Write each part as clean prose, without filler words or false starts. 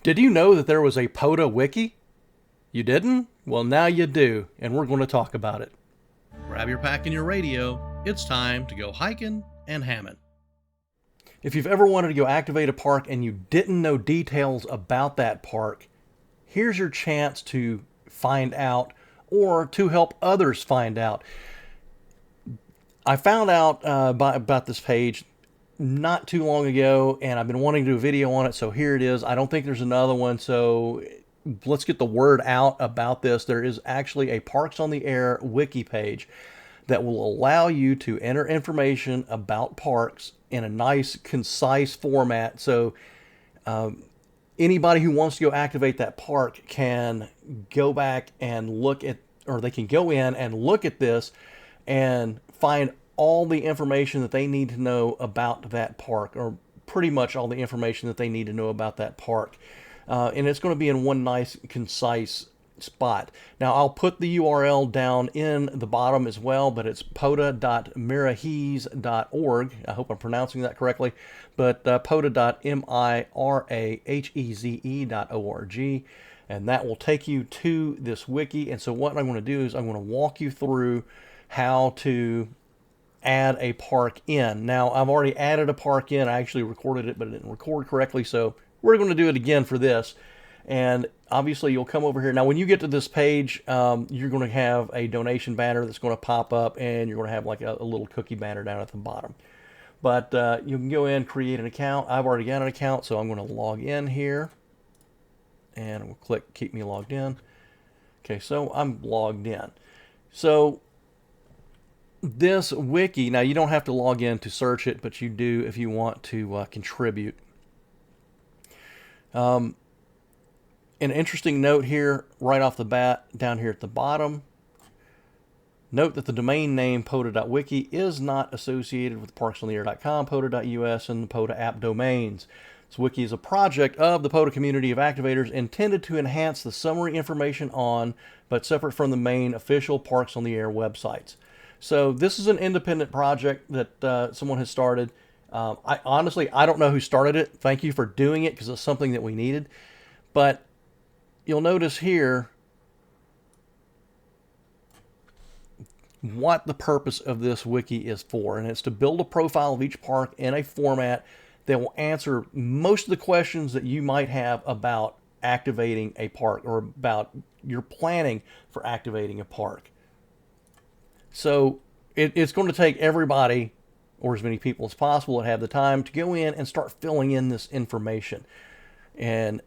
Did you know that there was a POTA wiki? You didn't? Well, now you do, and we're going to talk about it. Grab your pack and your radio. It's time to go hiking and hamming. If you've ever wanted to go activate a park and you didn't know details about that park, here's your chance to find out or to help others find out. I found out about this page not too long ago, and I've been wanting to do a video on it, so here it is. I don't think there's another one, so let's get the word out about this. There is actually a Parks on the Air wiki page that will allow you to enter information about parks in a nice, concise format. So anybody who wants to go activate that park can go back and look at, or they can go in and look at this and find all the information that they need to know about that park, or pretty much all the information that they need to know about that park. And it's going to be in one nice, concise spot. Now, I'll put the URL down in the bottom as well, but it's pota.miraheze.org. I hope I'm pronouncing that correctly, but pota.miraheze.org, and that will take you to this wiki. And so what I'm going to do is I'm going to walk you through how to add a park in. Now, I've already added a park in. I actually recorded it, but it didn't record correctly, so we're going to do it again for this. And obviously, you'll come over here. Now, when you get to this page, you're going to have a donation banner that's going to pop up, and you're going to have like a little cookie banner down at the bottom. But you can go in, create an account. I've already got an account, so I'm going to log in here. And we'll click Keep Me Logged In. Okay, so I'm logged in. So this wiki, now you don't have to log in to search it, but you do if you want to contribute. An interesting note here right off the bat down here at the bottom. Note that the domain name pota.wiki is not associated with parksontheair.com, pota.us, and the POTA app domains. This wiki is a project of the POTA community of activators intended to enhance the summary information on, but separate from the main official Parks on the Air websites. So this is an independent project that someone has started. I honestly don't know who started it. Thank you for doing it, because it's something that we needed. But you'll notice here what the purpose of this wiki is for, and it's to build a profile of each park in a format that will answer most of the questions that you might have about activating a park, or about your planning for activating a park. So it's going to take everybody, or as many people as possible that have the time, to go in and start filling in this information. And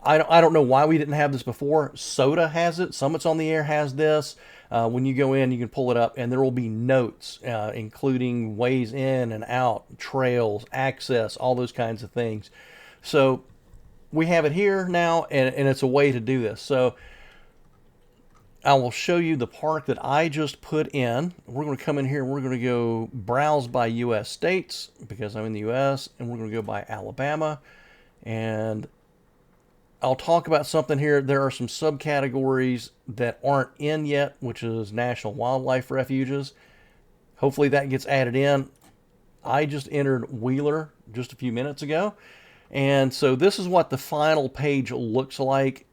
I don't know why we didn't have this before. SOTA has it. Summits on the Air has this. When you go in, you can pull it up, and there will be notes, including ways in and out, trails, access, all those kinds of things. So we have it here now, and it's a way to do this. So I will show you the park that I just put in. We're going to come in here and we're going to go browse by U.S. states, because I'm in the U.S., and we're going to go by Alabama. And I'll talk about something here. There are some subcategories that aren't in yet, which is national wildlife refuges. Hopefully that gets added in. I just entered Wheeler just a few minutes ago. And so this is what the final page looks like.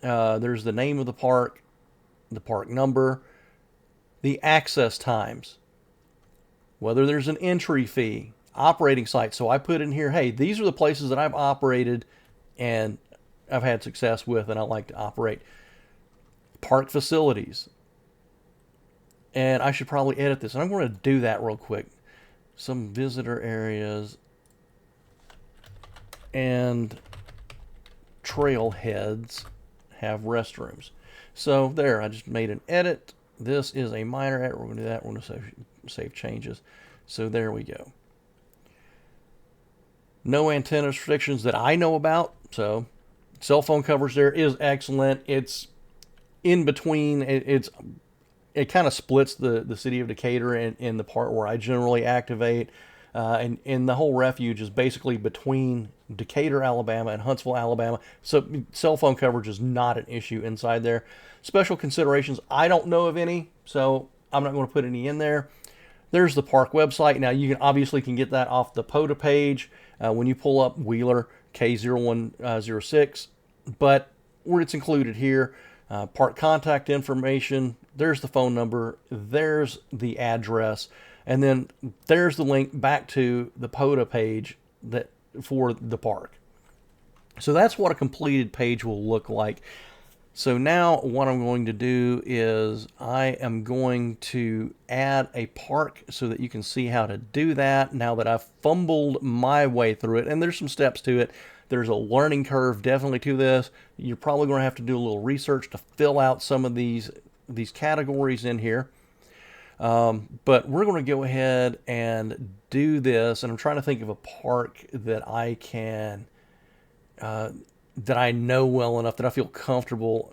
There's the name of the park, the park number, the access times, whether there's an entry fee, operating site. So I put in here, hey, these are the places that I've operated and I've had success with, and I like to operate. Park facilities. And I should probably edit this, and I'm going to do that real quick. Some visitor areas and trailheads have restrooms. So there, I just made an edit. This is a minor edit. We're going to do that. We're going to save changes. So there we go. No antenna restrictions that I know about. So cell phone coverage there is excellent. It's in between. It kind of splits the city of Decatur in the part where I generally activate. And the whole refuge is basically between Decatur, Alabama and Huntsville, Alabama. So cell phone coverage is not an issue inside there. Special considerations, I don't know of any, so I'm not going to put any in there. There's the park website. Now, you can obviously get that off the POTA page. When you pull up Wheeler, K0106, but where it's included here, park contact information, there's the phone number, there's the address, and then there's the link back to the POTA page that for the park. So that's what a completed page will look like. So now what I'm going to do is I am going to add a park so that you can see how to do that now that I've fumbled my way through it. And there's some steps to it. There's a learning curve definitely to this. You're probably going to have to do a little research to fill out some of these categories in here. But we're going to go ahead and do this. And I'm trying to think of a park that I can... that I know well enough that I feel comfortable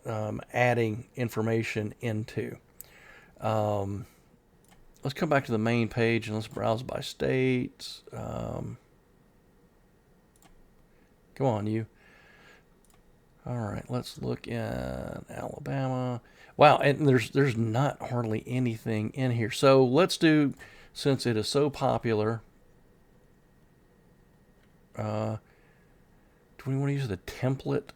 adding information into. Let's come back to the main page and let's browse by states. Come on, you. All right, let's look in Alabama. Wow, and there's not hardly anything in here. So let's do, since it is so popular, do we want to use the template?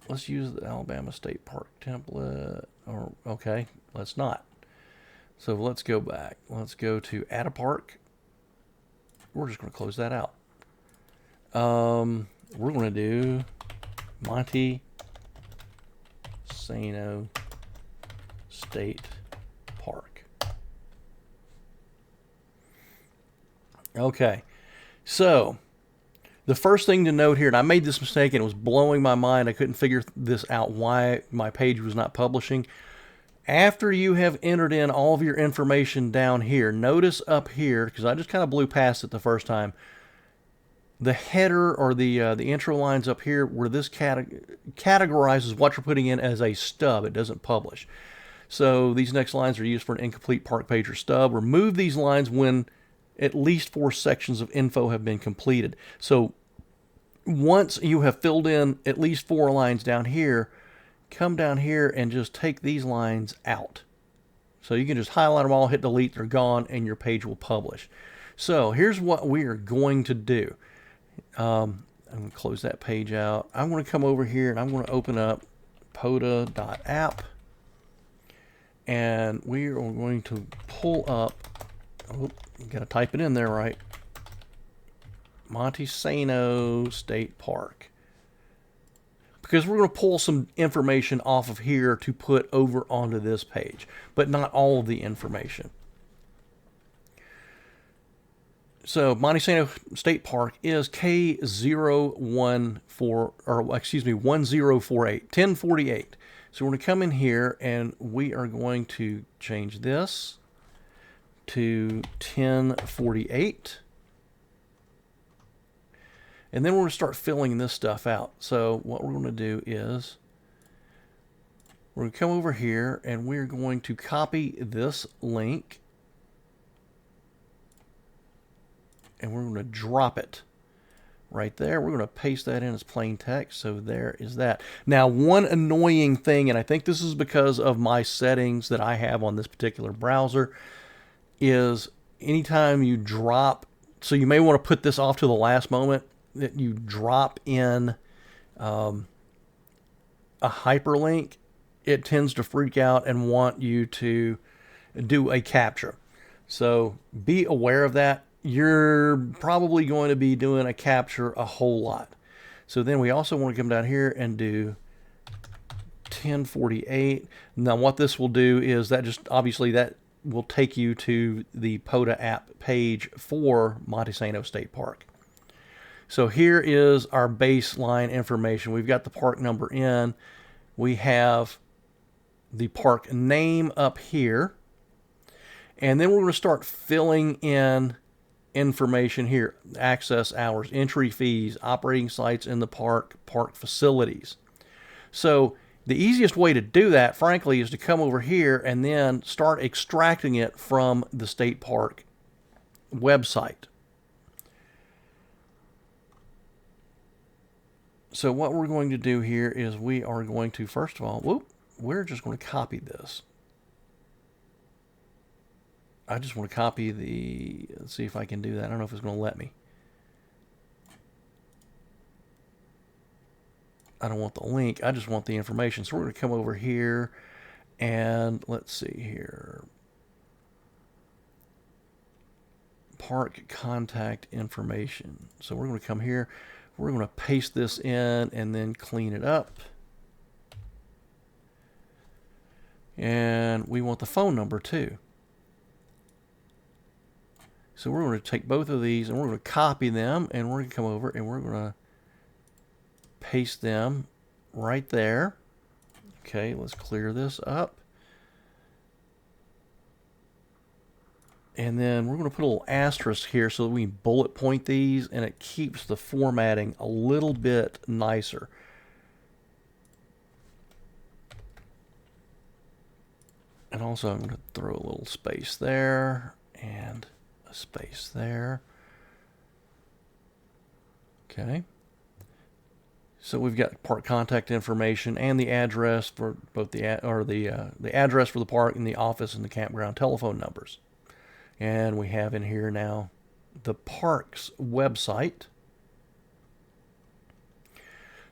Let's use the Alabama State Park template. Or okay, let's not. So let's go back. Let's go to add a park. We're just going to close that out. We're going to do Monte Sano State Park. Okay, so the first thing to note here, and I made this mistake and it was blowing my mind. I couldn't figure this out why my page was not publishing. After you have entered in all of your information down here, notice up here, because I just kind of blew past it the first time, the header or the intro lines up here where this categorizes what you're putting in as a stub. It doesn't publish. So these next lines are used for an incomplete park page or stub. Remove these lines when at least 4 sections of info have been completed. So once you have filled in at least 4 lines down here, come down here and just take these lines out. So you can just highlight them all, hit delete, they're gone, and your page will publish. So here's what we are going to do. I'm going to close that page out. I'm going to come over here and I'm going to open up POTA.app. And we are going to pull up, oh, you got to type it in there, right? Monte Sano State Park. Because we're going to pull some information off of here to put over onto this page, but not all of the information. So Monte Sano State Park is K014, or excuse me, 1048. So we're going to come in here and we are going to change this to 1048. And then we're going to start filling this stuff out. So what we're going to do is we're going to come over here and we're going to copy this link. And we're going to drop it right there. We're going to paste that in as plain text. So there is that. Now, one annoying thing, and I think this is because of my settings that I have on this particular browser, is anytime you drop, so you may want to put this off to the last moment, that you drop in a hyperlink, it tends to freak out and want you to do a captcha. So be aware of that. You're probably going to be doing a captcha a whole lot. So then we also want to come down here and do 1048. Now what this will do is that just obviously that will take you to the POTA app page for Monte Sano State Park. So here is our baseline information. We've got the park number in. We have the park name up here. And then we're going to start filling in information here. Access hours, entry fees, operating sites in the park, park facilities. So the easiest way to do that, frankly, is to come over here and then start extracting it from the state park website. So what we're going to do here is we are going to, first of all, we're just going to copy this. I just want to copy let's see if I can do that. I don't know if it's going to let me. I don't want the link. I just want the information. So we're going to come over here and let's see here. Park contact information. So we're going to come here. We're going to paste this in and then clean it up. And we want the phone number too. So we're going to take both of these and we're going to copy them, and we're going to come over and we're going to paste them right there. Okay, let's clear this up. And then we're going to put a little asterisk here so that we can bullet point these, and it keeps the formatting a little bit nicer. And also I'm going to throw a little space there and a space there. Okay. So we've got park contact information and the address for both the address for the park and the office and the campground telephone numbers. And we have in here now the park's website.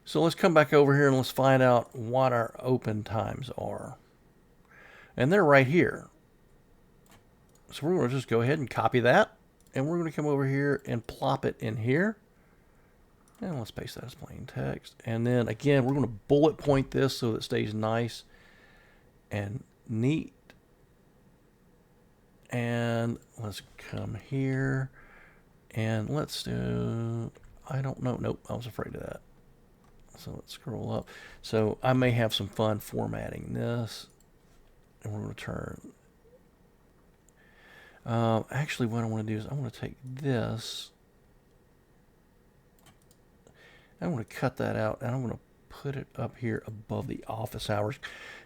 So let's come back over here and let's find out what our open times are. And they're right here. So we're going to just go ahead and copy that. And we're going to come over here and plop it in here. And let's paste that as plain text. And then again, we're going to bullet point this so that it stays nice and neat. And let's come here and let's do, I don't know. Nope, I was afraid of that. So let's scroll up. So I may have some fun formatting this. And we're going to turn. Actually, what I want to do is I want to take this. I want to cut that out, and I'm going to put it up here above the office hours.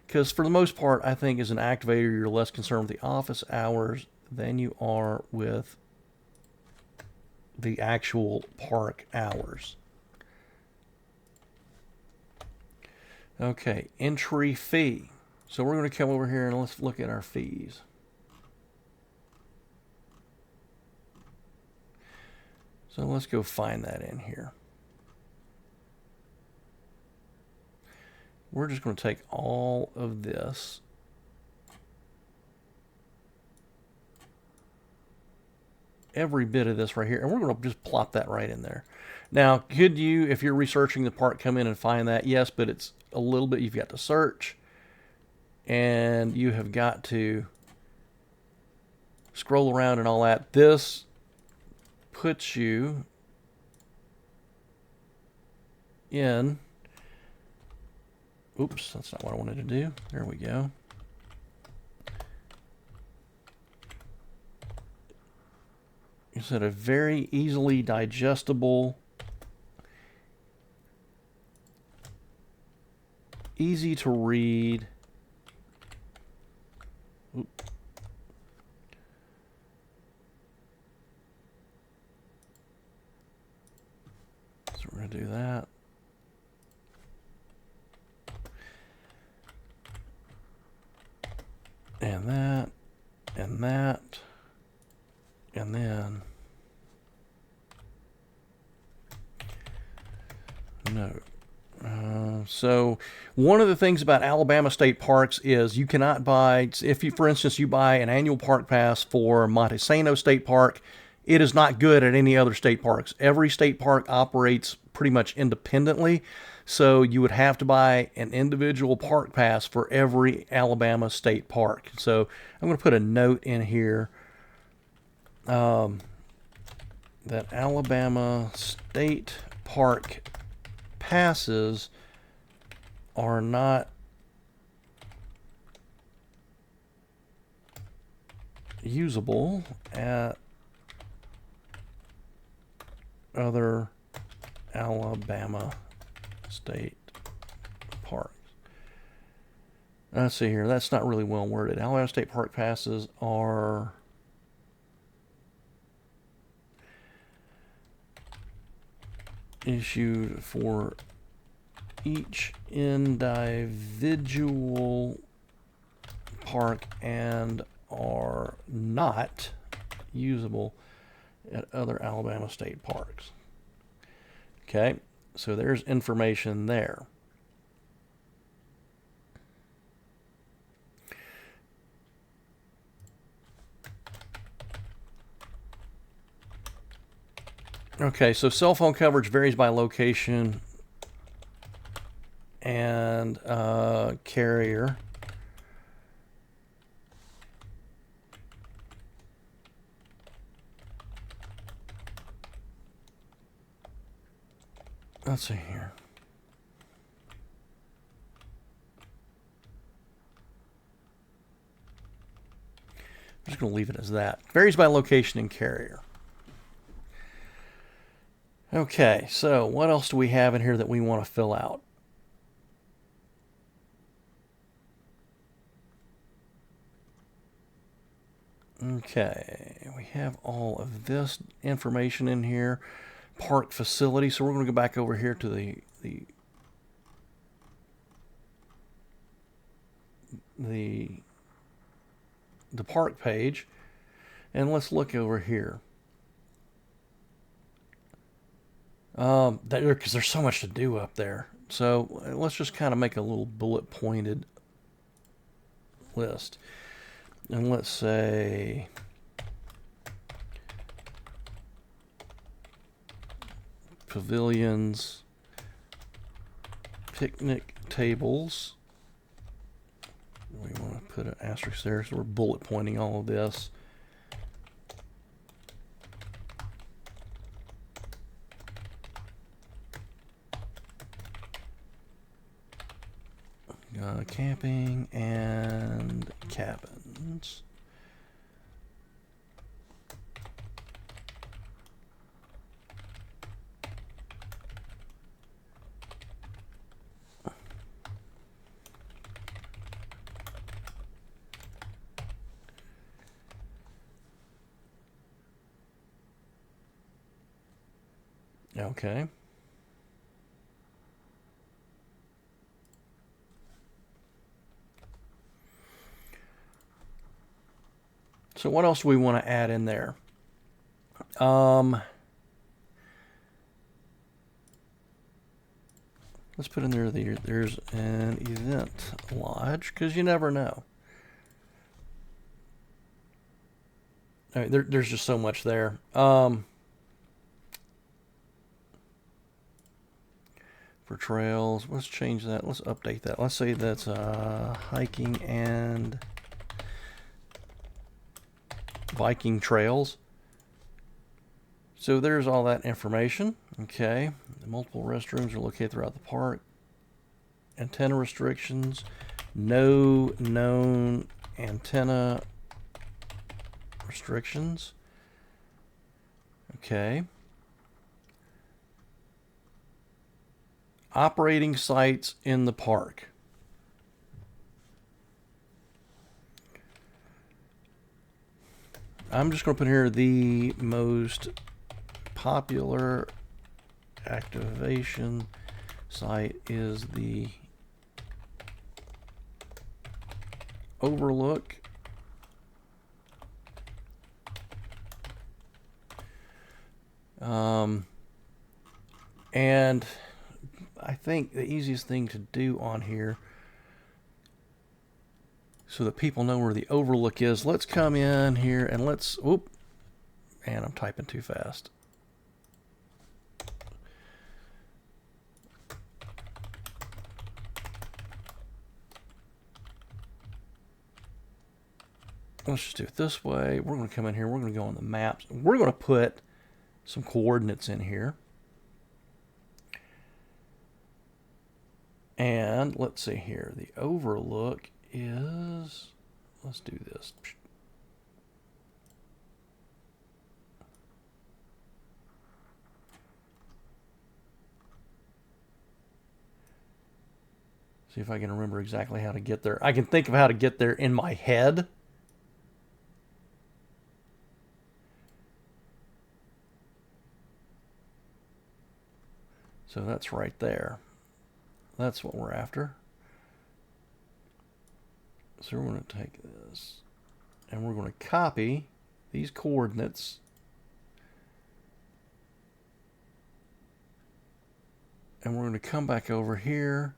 Because for the most part, I think as an activator, you're less concerned with the office hours than you are with the actual park hours. Okay, entry fee. So we're going to come over here and let's look at our fees. So let's go find that in here. We're just going to take all of this every bit of this right here, and we're going to just plop that right in there. Now, could you, if you're researching the park, come in and find that? Yes, but it's a little bit, you've got to search, and you have got to scroll around and all that. This puts you in, oops, that's not what I wanted to do. There we go. It's at a very easily digestible, easy to read. Oop. So we're going to do that. And that, and that, and then no. So one of the things about Alabama state parks is you cannot buy, if you, for instance, you buy an annual park pass for Montesano State Park, it is not good at any other state parks. Every state park operates pretty much independently. So you would have to buy an individual park pass for every Alabama state park. So I'm going to put a note in here that Alabama state park passes are not usable at other Alabama state parks. Let's see here. That's not really well worded. Alabama state park passes are issued for each individual park and are not usable at other Alabama state parks. Okay. So there's information there. Okay, so cell phone coverage varies by location and carrier. Let's see here. I'm just going to leave it as that. Varies by location and carrier. Okay, so what else do we have in here that we want to fill out? Okay, we have all of this information in here. Park facility, so we're going to go back over here to the park page, and let's look over here. Because there's so much to do up there. So let's just kind of make a little bullet pointed list. And let's say pavilions, picnic tables. We want to put an asterisk there, so we're bullet pointing all of this. Camping and cabins. Okay. So what else do we want to add in there? Let's put in there there's an event lodge, because you never know. All right, there's just so much there. For trails, let's change that. Let's update that. Let's say that's hiking and Viking trails. So there's all that information. Okay. The multiple restrooms are located throughout the park. Antenna restrictions. No known antenna restrictions. Okay. Operating sites in the park. I'm just going to put here the most popular activation site is the Overlook. And I think the easiest thing to do on here, so that people know where the Overlook is, let's come in here and let's, whoop, and I'm typing too fast. Let's just do it this way. We're going to come in here, we're going to go on the maps, we're going to put some coordinates in here. And let's see here, the Overlook is, let's do this. See if I can remember exactly how to get there. I can think of how to get there in my head. So that's right there. That's what we're after. So we're going to take this and we're going to copy these coordinates And we're going to come back over here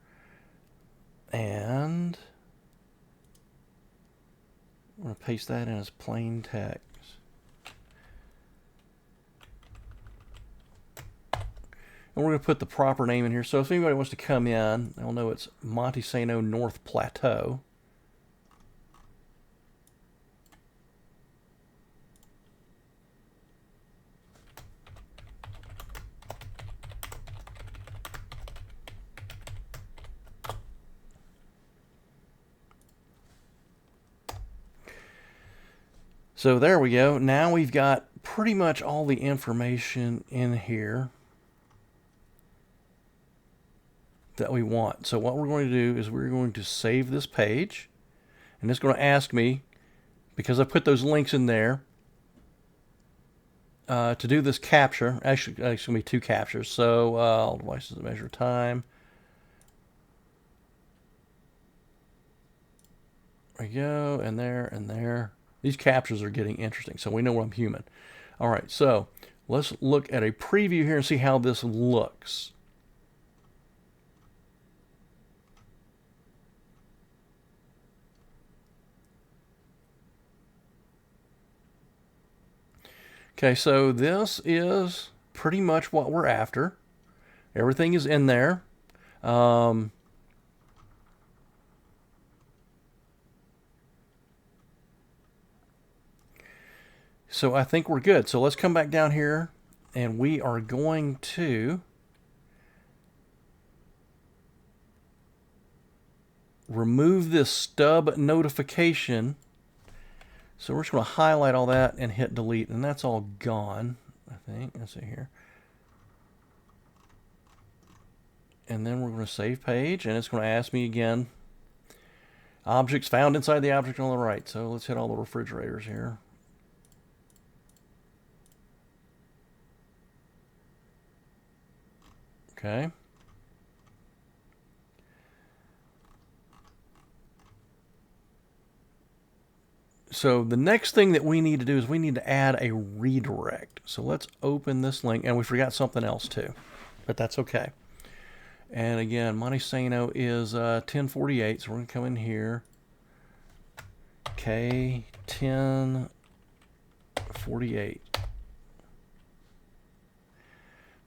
and I'm going to paste that in as plain text. And we're going to put the proper name in here. So if anybody wants to come in, they'll know it's Montesano North Plateau. So there we go. Now we've got pretty much all the information in here that we want. So what we're going to do is we're going to save this page, and it's going to ask me, because I put those links in there, to do this capture. Actually, it's going to be two captures. So all devices that measure time. There we go, and there, and there. These captures are getting interesting, so we know I'm human. All right, so let's look at a preview here and see how this looks. Okay, so this is pretty much what we're after. Everything is in there. So I think we're good. So let's come back down here, and we are going to remove this stub notification. So we're just going to highlight all that and hit delete, and that's all gone, I think. Let's see here. And then we're going to save page, and it's going to ask me again, objects found inside the object on the right. So let's hit all the refrigerators here. Okay. So the next thing that we need to do is we need to add a redirect. So let's open this link, and we forgot something else too, but that's okay. And again, Montesano is 1048, so we're going to come in here, K1048.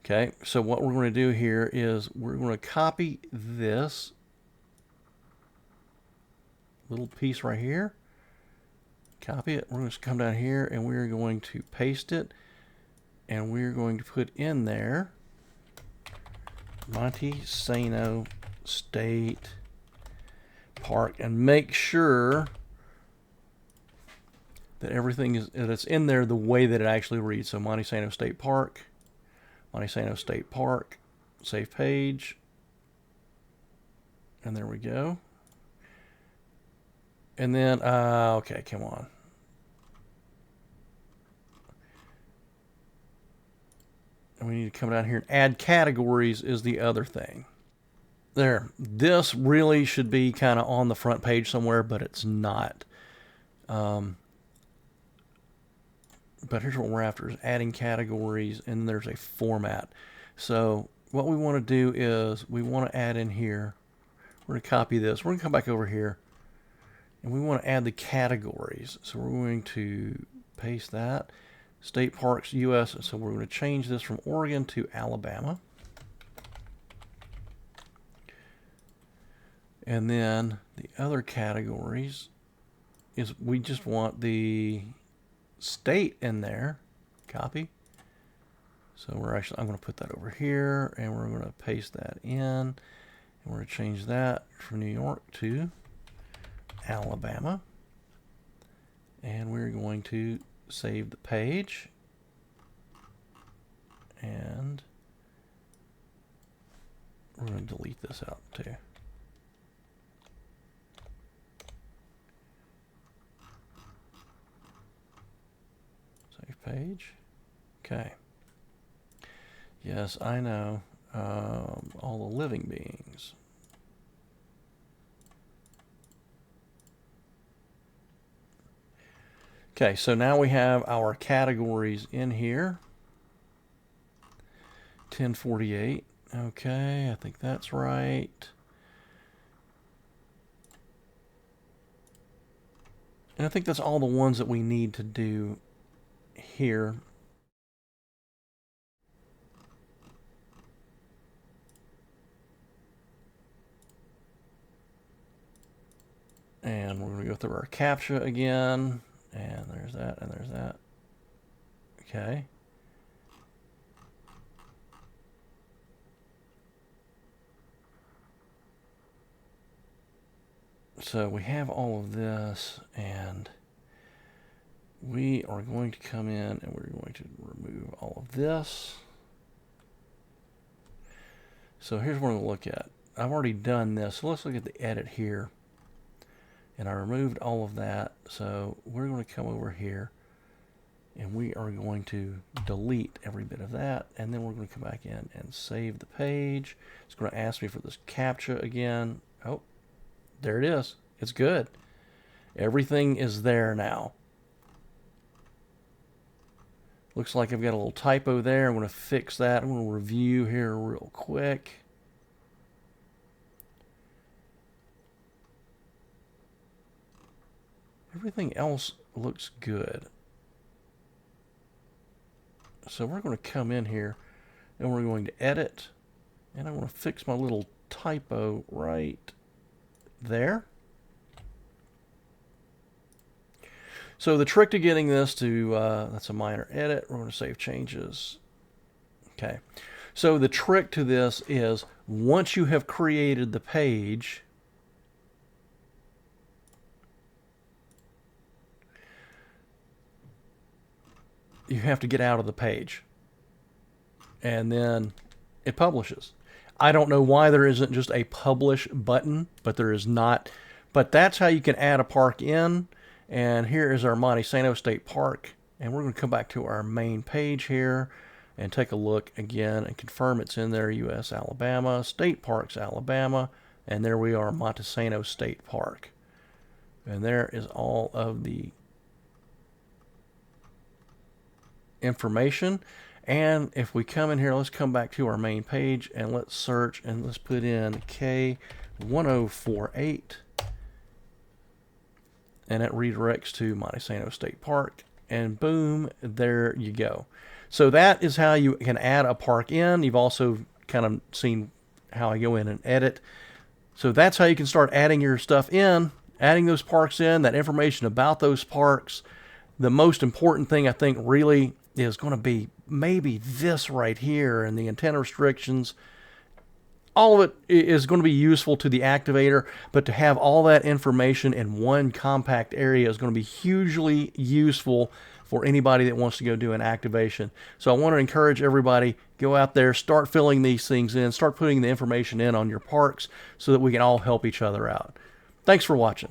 Okay, so what we're going to do here is we're going to copy this little piece right here, copy it. We're going to come down here and we're going to paste it, and we're going to put in there Montesano State Park, and make sure that everything is that's in there the way that it actually reads. So Montesano State Park. Montesano State Park, save page, and there we go. And then, okay, come on. And we need to come down here and add categories is the other thing. There, this really should be kind of on the front page somewhere, but it's not. But here's what we're after, is adding categories, and there's a format. So what we want to do is we want to add in here, we're going to copy this, we're going to come back over here, and we want to add the categories. So we're going to paste that, State Parks US, so we're going to change this from Oregon to Alabama. And then the other categories is we just want the state in there, copy. So I'm going to put that over here, and we're going to paste that in, and we're going to change that from New York to Alabama, and we're going to save the page, and we're going to delete this out too. Page. Okay. Yes, I know. All the living beings. Okay, so now we have our categories in here. 1048. Okay, I think that's right. And I think that's all the ones that we need to do here. And we're going to go through our CAPTCHA again. And there's that, and there's that. Okay. So we have all of this, and we are going to come in and we're going to remove all of this. So here's what we're going to look at. I've already done this, so let's look at the edit here. And I removed all of that, so we're going to come over here and we are going to delete every bit of that, and then we're going to come back in and save the page. It's going to ask me for this CAPTCHA again. Oh, there it is. It's good. Everything is there now. Looks like I've got a little typo there. I'm going to fix that. I'm going to review here real quick. Everything else looks good. So we're going to come in here and we're going to edit, and I'm going to fix my little typo right there. So the trick to getting this to, that's a minor edit. We're going to save changes. Okay. So the trick to this is once you have created the page, you have to get out of the page, and then it publishes. I don't know why there isn't just a publish button, but there is not. But that's how you can add a park in. And here is our Monte Sano State Park, and we're going to come back to our main page here and take a look again and confirm it's in there. U.S. Alabama, State Parks Alabama, and there we are, Monte Sano State Park. And there is all of the information. And if we come in here, let's come back to our main page and let's search, and let's put in K1048, and it redirects to Monte Sano State Park, and boom, there you go. So that is how you can add a park in. You've also kind of seen how I go in and edit. So that's how you can start adding your stuff in, adding those parks in, that information about those parks. The most important thing I think really is going to be maybe this right here, and the antenna restrictions. All of it is going to be useful to the activator, but to have all that information in one compact area is going to be hugely useful for anybody that wants to go do an activation. So I want to encourage everybody, go out there, start filling these things in, start putting the information in on your parks so that we can all help each other out. Thanks for watching.